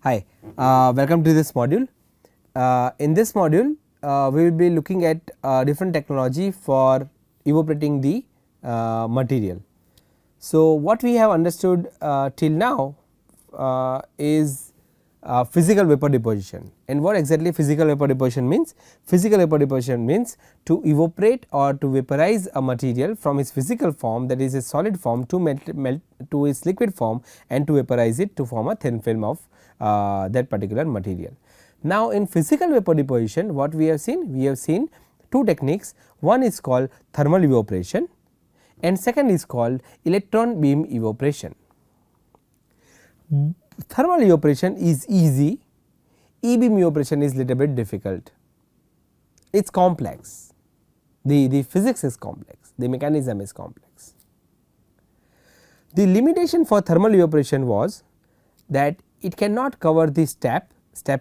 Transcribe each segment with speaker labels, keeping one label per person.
Speaker 1: Hi, welcome to this module. In this module, we will be looking at different technology for evaporating the material. So, what we have understood till now is physical vapor deposition, and what exactly physical vapor deposition means? Physical vapor deposition means to evaporate or to vaporize a material from its physical form, that is a solid form, to melt to its liquid form and to vaporize it to form a thin film of that particular material. Now, in physical vapor deposition, what we have seen? We have seen two techniques. One is called thermal evaporation and second is called electron beam evaporation. Thermal evaporation is easy, e-beam evaporation is little bit difficult. It is complex, the physics is complex, the mechanism is complex. The limitation for thermal evaporation was that it cannot cover the step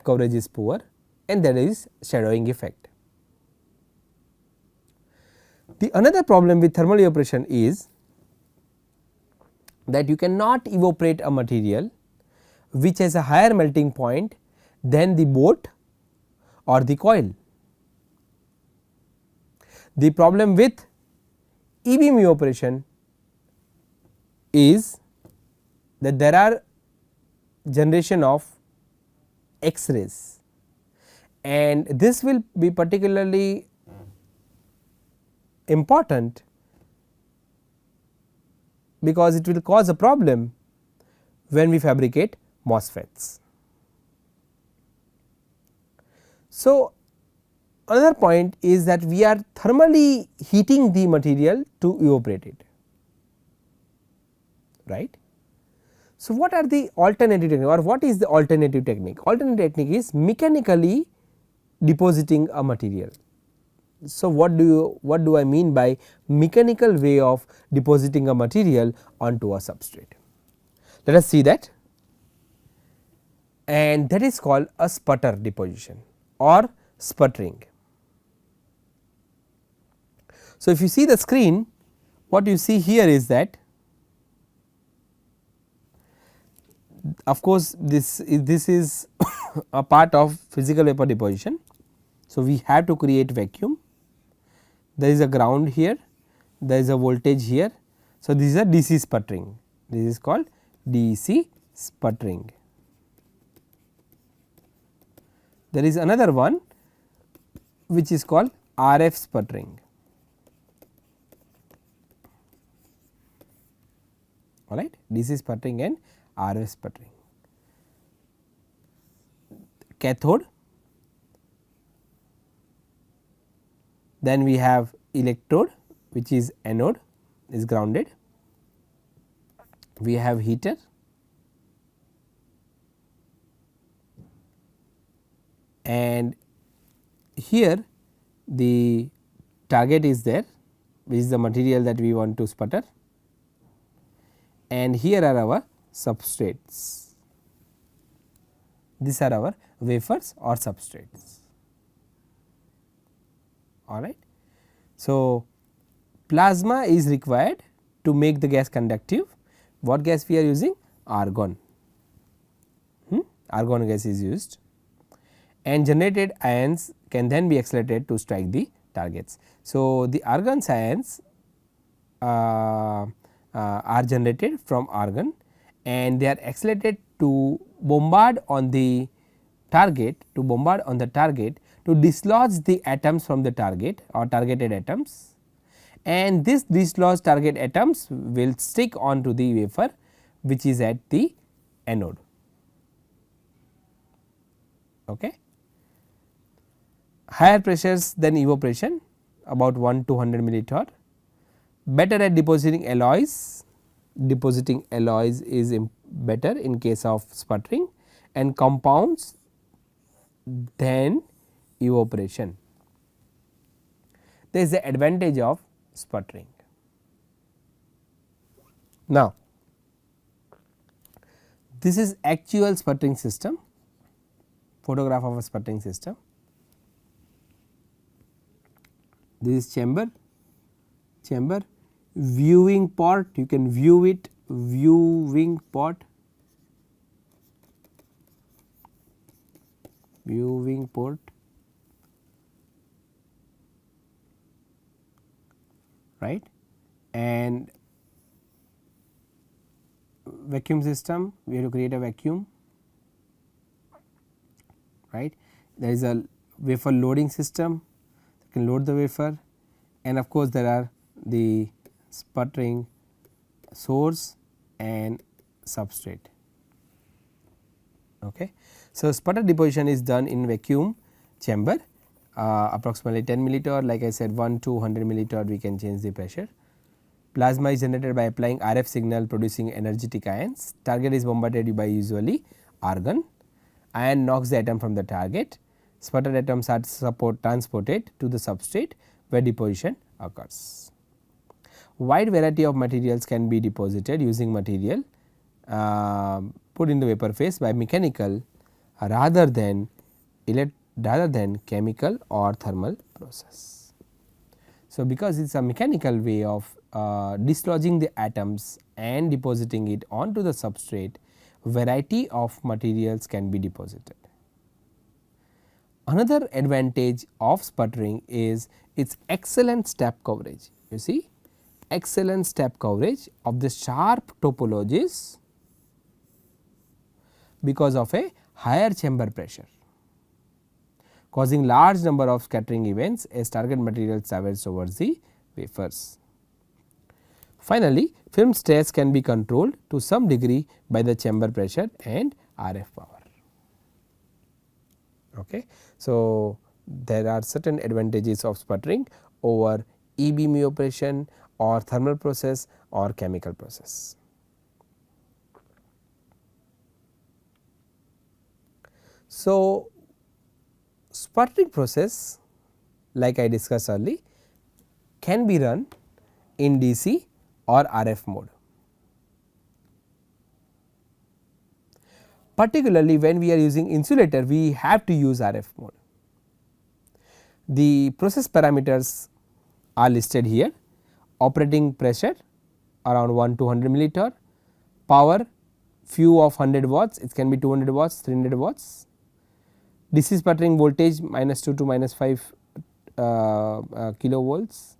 Speaker 1: coverage is poor, and there is shadowing effect. The another problem with thermal evaporation is that you cannot evaporate a material which has a higher melting point than the boat or the coil. The problem with e-beam evaporation is that there are generation of X-rays, and this will be particularly important because it will cause a problem when we fabricate MOSFETs. So, another point is that we are thermally heating the material to evaporate it, right. So, what are the alternative technique, or what is the alternative technique? Alternative technique is mechanically depositing a material. So, what do I mean by mechanical way of depositing a material onto a substrate? Let us see that, and that is called a sputter deposition or sputtering. So, if you see the screen, what you see here is that, of course, this is a part of physical vapor deposition. So, we have to create vacuum, there is a ground here, there is a voltage here. So, this is a DC sputtering, this is called DC sputtering. There is another one which is called RF sputtering, alright, DC sputtering and RF sputtering. Cathode, then we have electrode which is anode, is grounded, we have heater, and here the target is there, which is the material that we want to sputter, and here are our substrates. These are our wafers or substrates, alright. So, plasma is required to make the gas conductive. What gas we are using? Argon, argon gas is used, and generated ions can then be accelerated to strike the targets. So, the argon ions are generated from argon, and they are accelerated to bombard on the target, to dislodge the atoms from the target or targeted atoms, and this dislodged target atoms will stick on to the wafer which is at the anode. Okay. Higher pressures than evaporation, about 1 to 100 millitorr, better at depositing alloys is better in case of sputtering, and compounds than evaporation. There is the advantage of sputtering. Now, this is actual sputtering system, photograph of a sputtering system. This is chamber, viewing pot, you can view it, viewing pot, viewing port, right, and vacuum system, we have to create a vacuum, right. There is a wafer loading system, you can load the wafer, and of course, there are the sputtering source and substrate. Okay. So, sputter deposition is done in vacuum chamber, approximately 10 millitorr, like I said 1 to 100 millitorr we can change the pressure. Plasma is generated by applying RF signal producing energetic ions. Target is bombarded by usually argon. Ion knocks the atom from the target. Sputtered atoms are transported to the substrate where deposition occurs. Wide variety of materials can be deposited using material put in the vapor phase by mechanical rather than chemical or thermal process. So, because it is a mechanical way of dislodging the atoms and depositing it onto the substrate, variety of materials can be deposited. Another advantage of sputtering is its excellent step coverage. You see, excellent step coverage of the sharp topologies because of a higher chamber pressure, causing large number of scattering events as target material travels over the wafers. Finally, film stress can be controlled to some degree by the chamber pressure and RF power. Okay. So, there are certain advantages of sputtering over e-beam evaporation or thermal process or chemical process. So, sputtering process, like I discussed earlier, can be run in DC or RF mode. Particularly when we are using insulator, we have to use RF mode. The process parameters are listed here: operating pressure around 1 to 100 millitorr, power few of 100 watts, it can be 200 watts, 300 watts, DC sputtering voltage -2 to -5 kilovolts,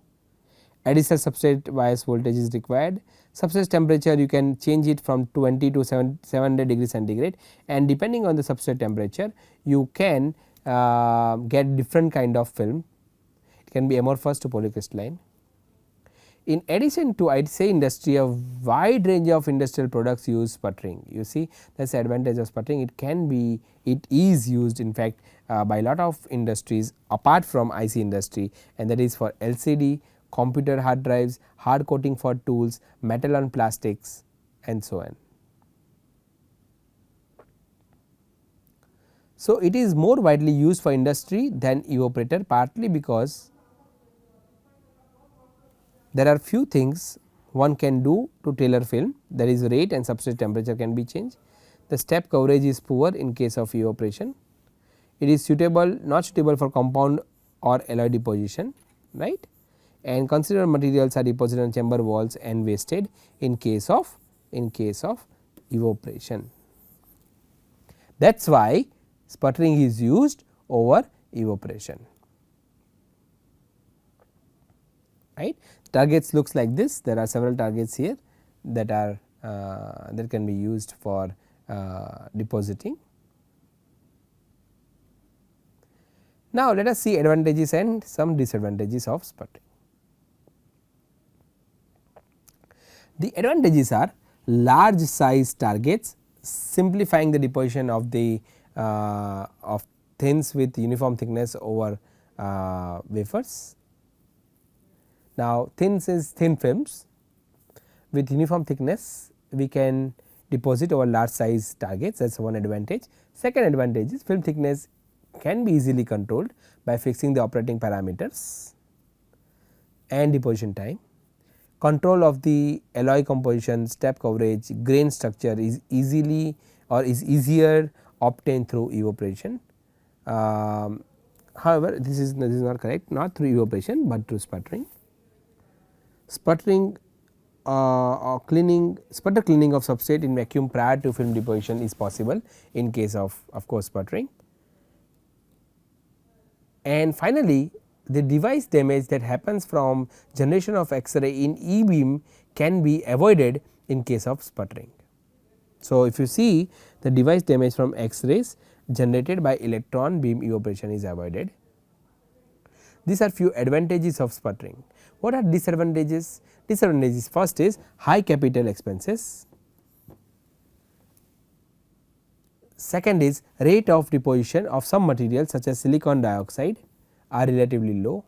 Speaker 1: additional substrate bias voltage is required. Substrate temperature, you can change it from 20 to 700 degree centigrade, and depending on the substrate temperature you can get different kind of film. It can be amorphous to polycrystalline. In addition to, I would say, industry, a wide range of industrial products use sputtering. You see, that is the advantage of sputtering. It can be, it is used in fact by a lot of industries apart from IC industry, and that is for LCD, computer hard drives, hard coating for tools, metal on plastics, and so on. So, it is more widely used for industry than evaporator, partly because there are few things one can do to tailor film, that is rate and substrate temperature can be changed. The step coverage is poor in case of evaporation. It is suitable, not suitable for compound or alloy deposition, right, and considered materials are deposited on chamber walls and wasted in case of evaporation. That is why sputtering is used over evaporation, right. Targets looks like this. There are several targets here that are that can be used for depositing. Now, let us see advantages and some disadvantages of sputtering. The advantages are large size targets, simplifying the deposition of the of thins with uniform thickness over wafers. Now, thins is thin films with uniform thickness, we can deposit over large size targets, that is one advantage. Second advantage is film thickness can be easily controlled by fixing the operating parameters and deposition time. Control of the alloy composition, step coverage, grain structure is easily or is easier obtained through evaporation. However, this is not correct, not through evaporation, but through sputtering. Sputtering or sputter cleaning of substrate in vacuum prior to film deposition is possible in case of course sputtering. And finally, the device damage that happens from generation of X-ray in E beam can be avoided in case of sputtering. So, if you see the device damage from X-rays generated by electron beam evaporation is avoided. These are few advantages of sputtering. What are disadvantages? Disadvantages, first is high capital expenses, second is rate of deposition of some materials such as silicon dioxide are relatively low.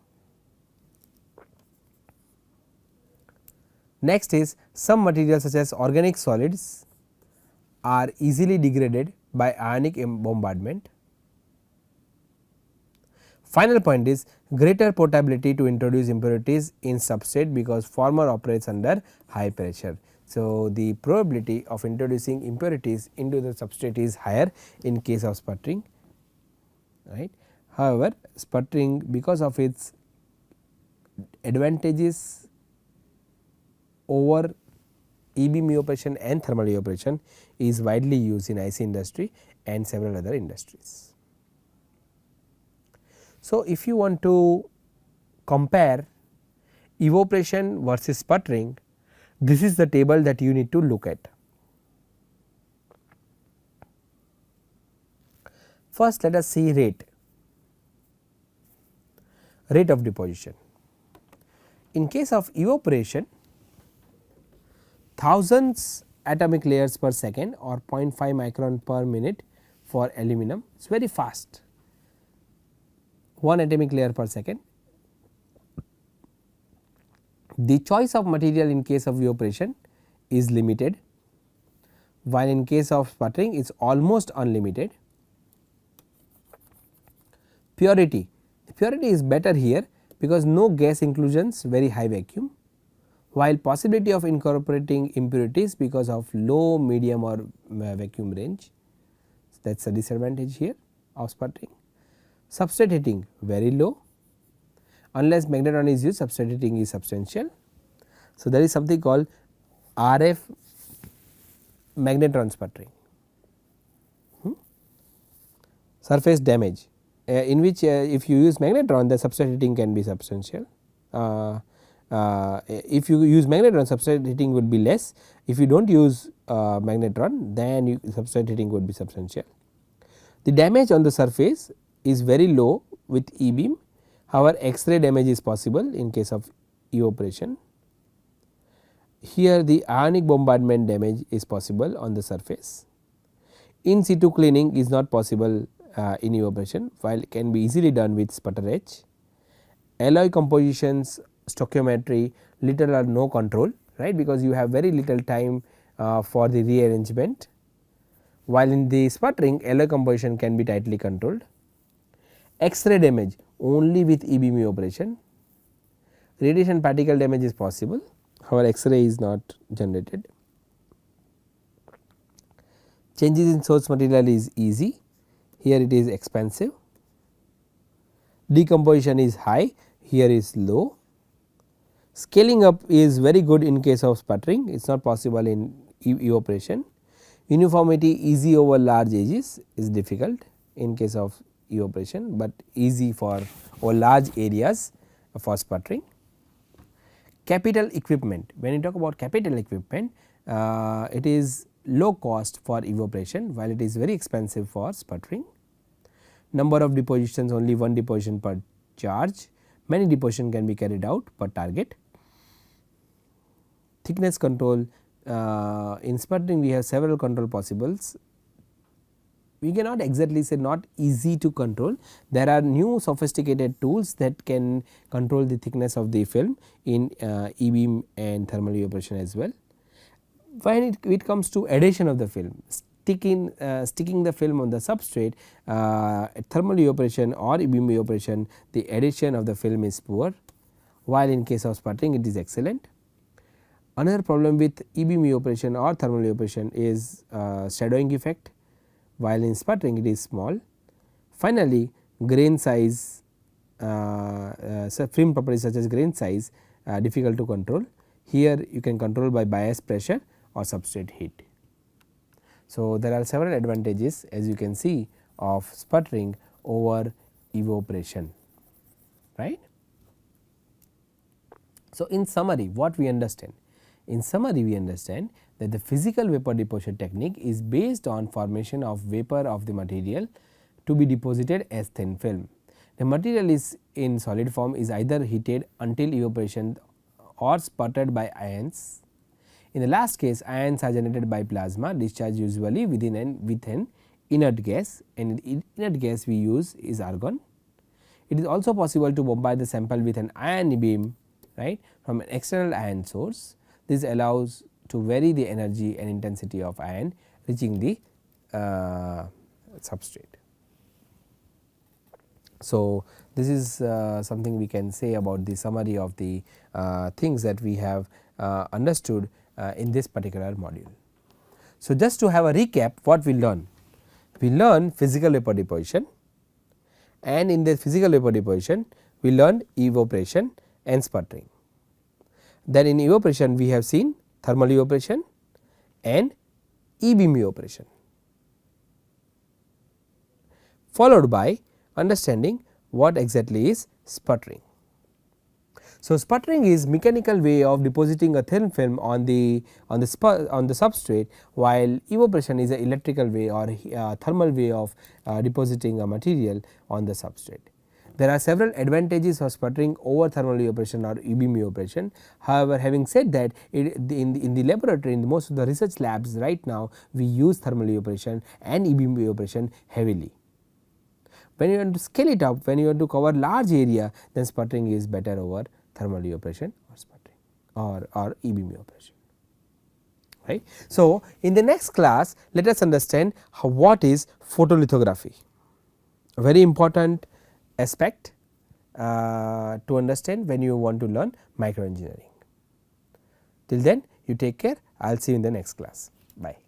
Speaker 1: Next is some materials such as organic solids are easily degraded by ionic bombardment. Final point is greater portability to introduce impurities in substrate because former operates under high pressure. So, the probability of introducing impurities into the substrate is higher in case of sputtering, right. However, sputtering because of its advantages over E beam evaporation and thermal evaporation is widely used in IC industry and several other industries. So, if you want to compare evaporation versus sputtering, this is the table that you need to look at. First, let us see rate of deposition. In case of evaporation, thousands atomic layers per second or 0.5 micron per minute for aluminum, it is very fast, 1 atomic layer per second. The choice of material in case of evaporation is limited, while in case of sputtering it is almost unlimited. Purity, the purity is better here because no gas inclusions, very high vacuum, while possibility of incorporating impurities because of low, medium or vacuum range, that is a disadvantage here of sputtering. Substrate heating very low, unless magnetron is used substrate heating is substantial. So, there is something called RF magnetron sputtering. Surface damage, in which if you use magnetron the substrate heating can be substantial. If you use magnetron substrate heating would be less, if you do not use magnetron then substrate heating would be substantial. The damage on the surface is very low with E beam, however X-ray damage is possible in case of evaporation. Here the ionic bombardment damage is possible on the surface. In situ cleaning is not possible in evaporation, while it can be easily done with sputter etch. Alloy compositions, stoichiometry, little or no control, right, because you have very little time for the rearrangement, while in the sputtering alloy composition can be tightly controlled. X-ray damage only with E beam evaporation. Radiation particle damage is possible, however X-ray is not generated. Changes in source material is easy, here it is expensive. Decomposition is high, here is low. Scaling up is very good in case of sputtering, it is not possible in evaporation. Uniformity easy over large edges is difficult in case of evaporation, but easy for over large areas for sputtering. Capital equipment, when you talk about capital equipment, it is low cost for evaporation, while it is very expensive for sputtering. Number of depositions, only one deposition per charge, many deposition can be carried out per target. Thickness control, in sputtering we have several control possibles. We cannot exactly say not easy to control, there are new sophisticated tools that can control the thickness of the film in E beam and thermal evaporation as well. When it comes to adhesion of the film, sticking the film on the substrate, thermal evaporation or E beam evaporation, the adhesion of the film is poor, while in case of sputtering it is excellent. Another problem with E beam evaporation or thermal evaporation is shadowing effect, while in sputtering it is small. Finally, grain size, film properties such as grain size difficult to control, here you can control by bias pressure or substrate heat. So, there are several advantages as you can see of sputtering over evaporation. right. So, in summary what we understand? In summary we understand that the physical vapor deposition technique is based on formation of vapor of the material to be deposited as thin film. The material is in solid form is either heated until evaporation or sputtered by ions. In the last case, ions are generated by plasma discharged usually with an inert gas, and in inert gas we use is argon. It is also possible to bombard the sample with an ion beam, right, from an external ion source. This allows to vary the energy and intensity of ion reaching the substrate. So, this is something we can say about the summary of the things that we have understood in this particular module. So, just to have a recap, what we learn? We learn physical vapor deposition, and in the physical vapor deposition we learned evaporation and sputtering. Then in evaporation we have seen thermal evaporation and e-beam evaporation, followed by understanding what exactly is sputtering. So, sputtering is mechanical way of depositing a thin film on the substrate, while evaporation is an electrical way or thermal way of depositing a material on the substrate. There are several advantages of sputtering over thermal evaporation or e-beam evaporation. However, having said that, in the laboratory, in most of the research labs right now we use thermal evaporation and e-beam evaporation heavily. When you want to scale it up, when you want to cover large area, then sputtering is better over thermal evaporation or sputtering or e-beam evaporation, right. So, in the next class let us understand what is photolithography, a very important aspect to understand when you want to learn microengineering. Till then you take care, I will see you in the next class. Bye.